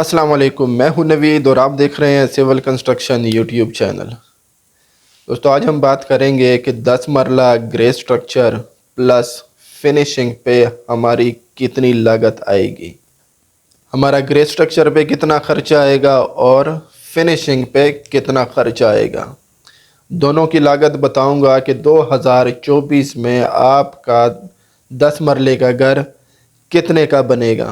अस्सलाम वालेकुम, मैं हूं नवीद और आप देख रहे हैं सिविल कंस्ट्रक्शन यूट्यूब चैनल। दोस्तों, आज हम बात करेंगे कि 10 मरला ग्रे स्ट्रक्चर प्लस फिनिशिंग पे हमारी कितनी लागत आएगी, हमारा ग्रे स्ट्रक्चर पे कितना खर्चा आएगा और फिनिशिंग पे कितना खर्चा आएगा। दोनों की लागत बताऊंगा कि 2024 में आपका 10 मरले का घर कितने का बनेगा।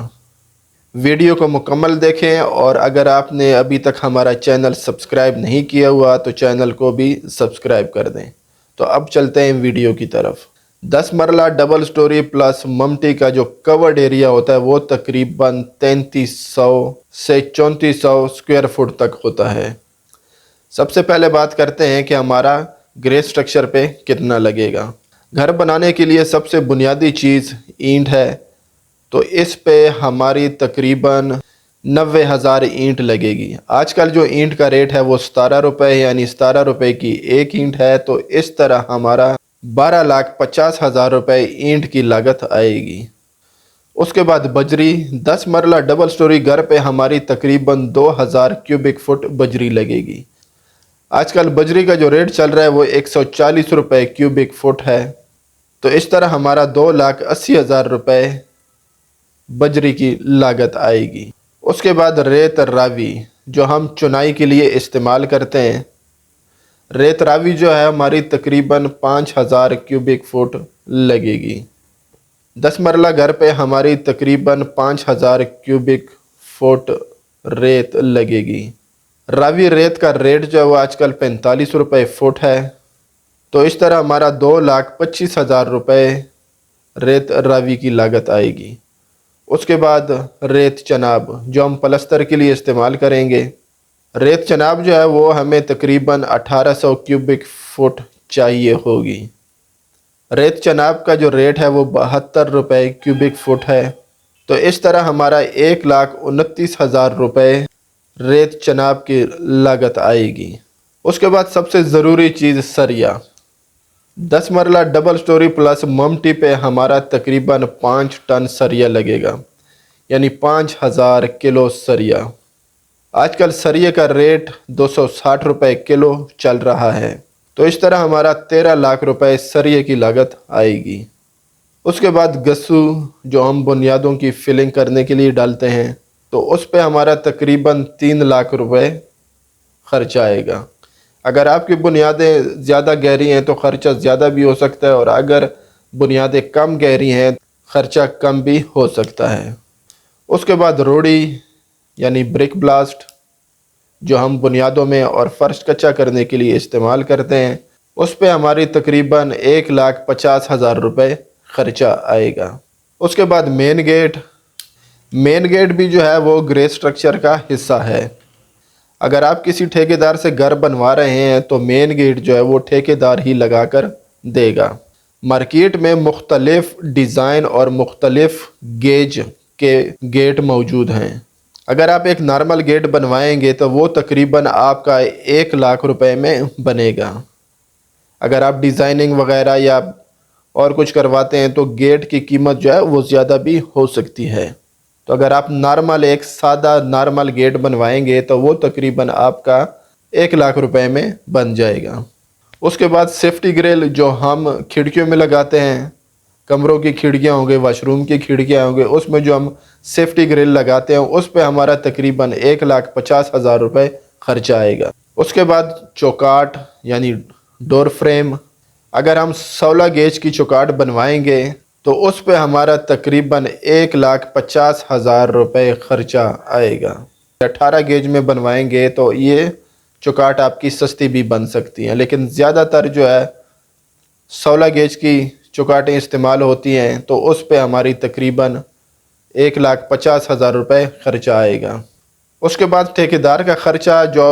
वीडियो को मुकम्मल देखें और अगर आपने अभी तक हमारा चैनल सब्सक्राइब नहीं किया हुआ तो चैनल को भी सब्सक्राइब कर दें। तो अब चलते हैं वीडियो की तरफ। 10 मरला डबल स्टोरी प्लस ममटी का जो कवर्ड एरिया होता है वो तकरीबन 3300 से 3400 स्क्वायर फुट तक होता है। सबसे पहले बात करते हैं कि हमारा ग्रे स्ट्रक्चर पे कितना लगेगा। घर बनाने के लिए सबसे बुनियादी चीज़ ईंट है, तो इस पे हमारी तकरीबन 90,000 ईंट लगेगी। आजकल जो ईंट का रेट है वो 17 रुपये यानी 17 रुपये की एक ईंट है। तो इस तरह हमारा 12,50,000 रुपये ईंट की लागत आएगी। उसके बाद बजरी, 10 मरला डबल स्टोरी घर पे हमारी तकरीबन 2000 क्यूबिक फुट बजरी लगेगी। आजकल बजरी का जो रेट चल रहा है वो 140 रुपये क्यूबिक फुट है। तो इस तरह हमारा 2,80,000 रुपये बजरी की लागत आएगी। उसके बाद रेत रावी जो हम चुनाई के लिए इस्तेमाल करते हैं, रेत रावी जो है हमारी तकरीबन 5,000 क्यूबिक फुट लगेगी। 10 मरला घर पे हमारी तकरीबन 5,000 क्यूबिक फुट रेत लगेगी। रावी रेत का रेट जो है वो आजकल 45 रुपये फुट है। तो इस तरह हमारा 2,25,000 रुपये रेत रावी की लागत आएगी। उसके बाद रेत चनाब जो हम पलस्तर के लिए इस्तेमाल करेंगे, रेत चनाब जो है वो हमें तकरीबन 1800 क्यूबिक फुट चाहिए होगी। रेत चनाब का जो रेट है वो 72 रुपये क्यूबिक फुट है। तो इस तरह हमारा 1,29,000 रुपये रेत चनाब की लागत आएगी। उसके बाद सबसे ज़रूरी चीज़ सरिया, 10 मरला डबल स्टोरी प्लस ममटी पे हमारा तकरीबन 5 टन सरिया लगेगा यानी 5,000 किलो सरिया। आजकल सरिये का रेट 260 रुपये किलो चल रहा है। तो इस तरह हमारा 13 लाख रुपए सरिये की लागत आएगी। उसके बाद गस्सू जो हम बुनियादों की फिलिंग करने के लिए डालते हैं, तो उस पे हमारा तकरीबन 3 लाख रुपए खर्चा आएगा। अगर आपकी बुनियादें ज़्यादा गहरी हैं तो ख़र्चा ज़्यादा भी हो सकता है, और अगर बुनियादें कम गहरी हैं ख़र्चा कम भी हो सकता है। उसके बाद रोड़ी यानी ब्रिक ब्लास्ट जो हम बुनियादों में और फ़र्श कच्चा करने के लिए इस्तेमाल करते हैं, उस पे हमारी तकरीबन 1,50,000 रुपये ख़र्चा आएगा। उसके बाद मेन गेट भी जो है वो ग्रे स्ट्रक्चर का हिस्सा है। अगर आप किसी ठेकेदार से घर बनवा रहे हैं तो मेन गेट जो है वो ठेकेदार ही लगा कर देगा। मार्केट में मुख्तलिफ डिज़ाइन और मुख्तलिफ गेज के गेट मौजूद हैं। अगर आप एक नॉर्मल गेट बनवाएंगे तो वो तकरीबन आपका 1 लाख रुपए में बनेगा। अगर आप डिज़ाइनिंग वगैरह या और कुछ करवाते हैं तो गेट की कीमत जो है वो ज़्यादा भी हो सकती है। तो अगर आप एक सादा नॉर्मल गेट बनवाएंगे तो वो तकरीबन आपका 1 लाख रुपए में बन जाएगा। उसके बाद सेफ्टी ग्रिल जो हम खिड़कियों में लगाते हैं, कमरों की खिड़कियां होंगे, वाशरूम की खिड़कियां होंगे, उसमें जो हम सेफ्टी ग्रिल लगाते हैं उस पे हमारा तकरीबन 1,50,000 रुपये खर्चा आएगा। उसके बाद चौकाट यानी डोर फ्रेम, अगर हम 16 गेज की चौकाट बनवाएंगे तो उस पे हमारा तकरीबन 1,50,000 रुपये खर्चा आएगा। 18 गेज में बनवाएंगे तो ये चौकाट आपकी सस्ती भी बन सकती हैं, लेकिन ज़्यादातर जो है 16 गेज की चौकाटें इस्तेमाल होती हैं, तो उस पे हमारी तकरीबन 1,50,000 रुपये खर्चा आएगा। उसके बाद ठेकेदार का ख़र्चा जो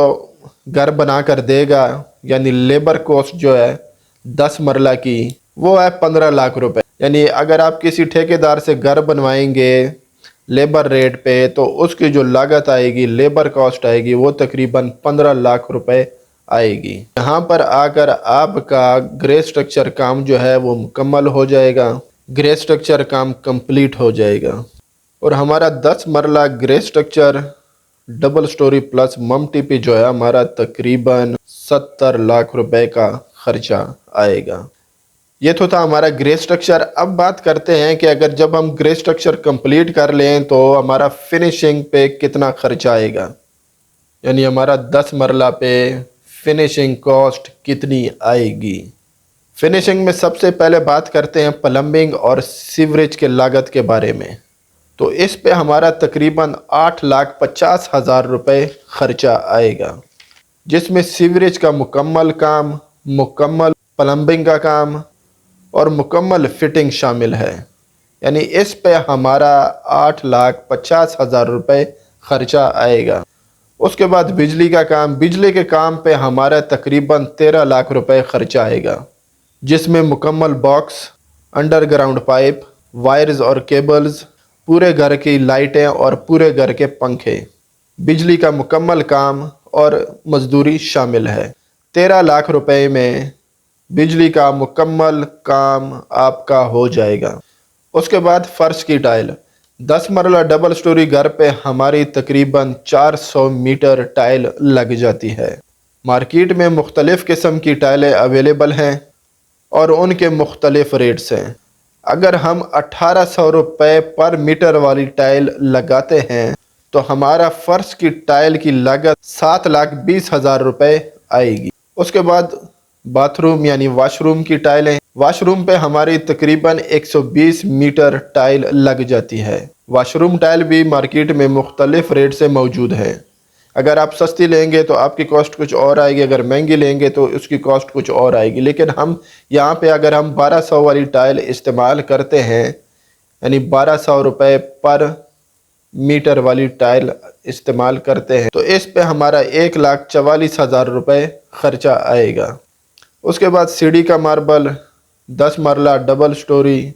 घर बना कर देगा यानी लेबर कॉस्ट जो है 10 मरला की वो है 15 लाख रुपए। यानी अगर आप किसी ठेकेदार से घर बनवाएंगे लेबर रेट पे तो उसकी जो लागत आएगी, लेबर कॉस्ट आएगी, वो तकरीबन 15 लाख रुपए आएगी। यहाँ पर आकर आपका ग्रे स्ट्रक्चर काम जो है वो मुकम्मल हो जाएगा, ग्रे स्ट्रक्चर काम कंप्लीट हो जाएगा और हमारा 10 मरला grey structure double storey plus ममटी पे जो है हमारा तकरीबन 70 लाख रुपए का खर्चा आएगा। ये तो था हमारा ग्रे स्ट्रक्चर। अब बात करते हैं कि अगर जब हम ग्रे स्ट्रक्चर कंप्लीट कर लें तो हमारा फिनिशिंग पे कितना खर्चा आएगा, यानी हमारा 10 मरला पे फिनिशिंग कॉस्ट कितनी आएगी। फिनिशिंग में सबसे पहले बात करते हैं प्लम्बिंग और सीवरेज के लागत के बारे में। तो इस पे हमारा तकरीबन 8,50,000 रुपये खर्चा आएगा, जिसमें सीवरेज का मुकम्मल काम, मुकम्मल प्लम्बिंग का काम और मुकम्मल फिटिंग शामिल है। यानी इस पे हमारा 8,50,000 रुपये खर्चा आएगा। उसके बाद बिजली का काम, बिजली के काम पे हमारा तकरीबन 13 लाख रुपए खर्चा आएगा, जिसमें मुकम्मल बॉक्स, अंडरग्राउंड पाइप, वायर्स और केबल्स, पूरे घर की लाइटें और पूरे घर के पंखे, बिजली का मुकम्मल काम और मजदूरी शामिल है। 13 लाख रुपए में बिजली का मुकम्मल काम आपका हो जाएगा। उसके बाद फर्श की टाइल, 10 मरला डबल स्टोरी घर पे हमारी तकरीबन 400 मीटर टाइल लग जाती है। मार्केट में मुख्तलिफ़ किस्म की टाइलें अवेलेबल हैं और उनके मुख्तलिफ रेट्स हैं। अगर हम 1800 रुपये पर मीटर वाली टाइल लगाते हैं तो हमारा फर्श की टाइल की लागत 7,20,000 रुपये आएगी। उसके बाद बाथरूम यानी वाशरूम की टाइलें, वाशरूम पे हमारी तकरीबन 120 मीटर टाइल लग जाती है। वाशरूम टाइल भी मार्केट में मुख्तलिफ रेट से मौजूद है। अगर आप सस्ती लेंगे तो आपकी कॉस्ट कुछ और आएगी, अगर महंगी लेंगे तो उसकी कॉस्ट कुछ और आएगी। लेकिन हम यहाँ पे अगर हम 1200 वाली टाइल इस्तेमाल करते हैं, यानी 1200 रुपये पर मीटर वाली टाइल इस्तेमाल करते हैं, तो इस पे हमारा 1,44,000 रुपये खर्चा आएगा। उसके बाद सीढ़ी का मार्बल, 10 मरला डबल स्टोरी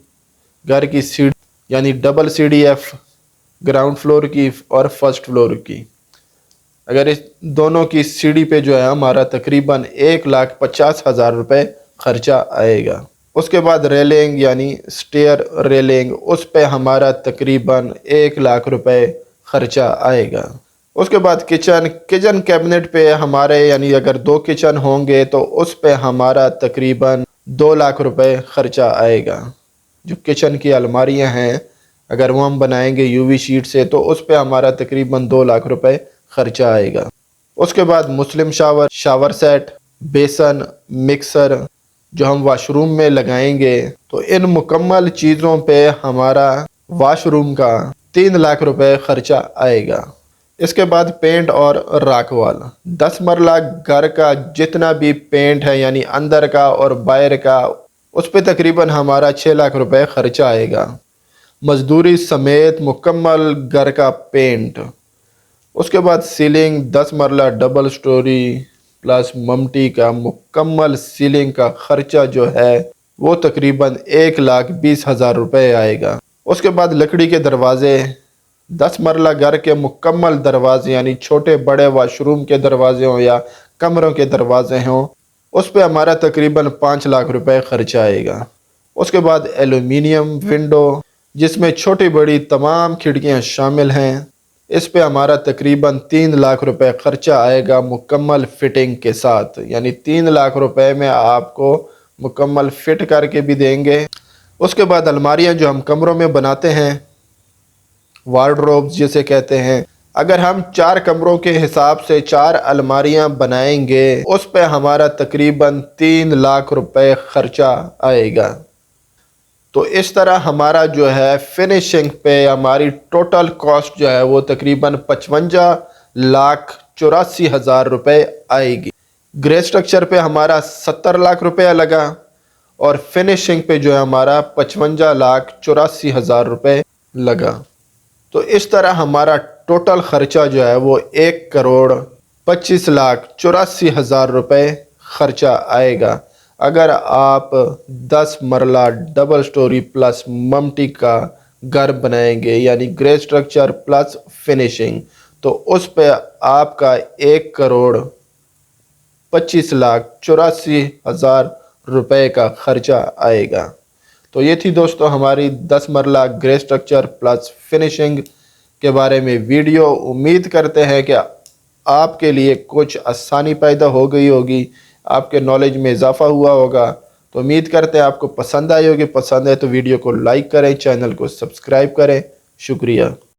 घर की सीढ़ी यानी डबल CDF, ग्राउंड फ्लोर की और फर्स्ट फ्लोर की, अगर इस दोनों की सीढ़ी पे जो है हमारा तकरीबन 1,50,000 रुपये खर्चा आएगा। उसके बाद रेलिंग यानी स्टेयर रेलिंग, उस पे हमारा तकरीबन 1 लाख रुपये खर्चा आएगा। उसके बाद किचन कैबिनेट पे हमारे यानी अगर 2 किचन होंगे तो उस पे हमारा तकरीबन 2 लाख रुपये खर्चा आएगा। जो किचन की अलमारियां हैं अगर वो हम बनाएंगे UV शीट से तो उस पे हमारा तकरीबन 2 लाख रुपये खर्चा आएगा। उसके बाद मुस्लिम शावर सेट, बेसन, मिक्सर जो हम वाशरूम में लगाएंगे, तो इन मुकम्मल चीज़ों पे हमारा वाशरूम का 3 लाख रुपए खर्चा आएगा। इसके बाद पेंट और राखवाल, 10 मरला घर का जितना भी पेंट है यानी अंदर का और बाहर का, उस पे तकरीबन हमारा 6 लाख रुपए खर्चा आएगा, मजदूरी समेत मुकम्मल घर का पेंट। उसके बाद सीलिंग, 10 मरला डबल स्टोरी प्लस ममटी का मुकम्मल सीलिंग का खर्चा जो है वो तकरीबन 1,20,000 रुपये आएगा। उसके बाद लकड़ी के दरवाज़े, 10 मरला घर के मुकम्मल दरवाजे यानी छोटे बड़े वाशरूम के दरवाजे हों या कमरों के दरवाजे हों, उस पर हमारा तकरीबन 5 लाख रुपए खर्चा आएगा। उसके बाद एलुमिनियम विंडो जिसमें छोटी बड़ी तमाम खिड़कियां शामिल हैं, इस पे हमारा तकरीबन 3 लाख रुपए खर्चा आएगा मुकम्मल फिटिंग के साथ, यानी 3 लाख रुपए में आपको मुकम्मल फिट करके भी देंगे। उसके बाद अलमारियां जो हम कमरों में बनाते हैं, वार्डरोब्स जिसे कहते हैं, अगर हम 4 कमरों के हिसाब से 4 अलमारियां बनाएंगे उस पे हमारा तकरीबन 3 लाख रुपए खर्चा आएगा। तो इस तरह हमारा जो है फिनिशिंग पे हमारी टोटल कॉस्ट जो है वो तकरीबन 55,84,000 रुपये आएगी। ग्रे स्ट्रक्चर पे हमारा 70 लाख रुपया लगा और फिनिशिंग पे जो है हमारा 55,84,000 रुपये लगा। तो इस तरह हमारा टोटल ख़र्चा जो है वो 1,25,84,000 रुपये ख़र्चा आएगा अगर आप 10 मरला डबल स्टोरी प्लस ममटी का घर बनाएंगे, यानी ग्रे स्ट्रक्चर प्लस फिनिशिंग, तो उस पे आपका 1,25,84,000 रुपये का खर्चा आएगा। तो ये थी दोस्तों हमारी 10 मरला ग्रे स्ट्रक्चर प्लस फिनिशिंग کے بارے میں ویڈیو. امید کرتے ہیں کہ آپ کے لیے کچھ آسانی پیدا ہو گئی ہوگی، آپ کے نالج میں اضافہ ہوا ہوگا. تو امید کرتے ہیں آپ کو پسند آئی ہوگی. پسند ہے تو ویڈیو کو لائک کریں، چینل کو سبسکرائب کریں. شکریہ.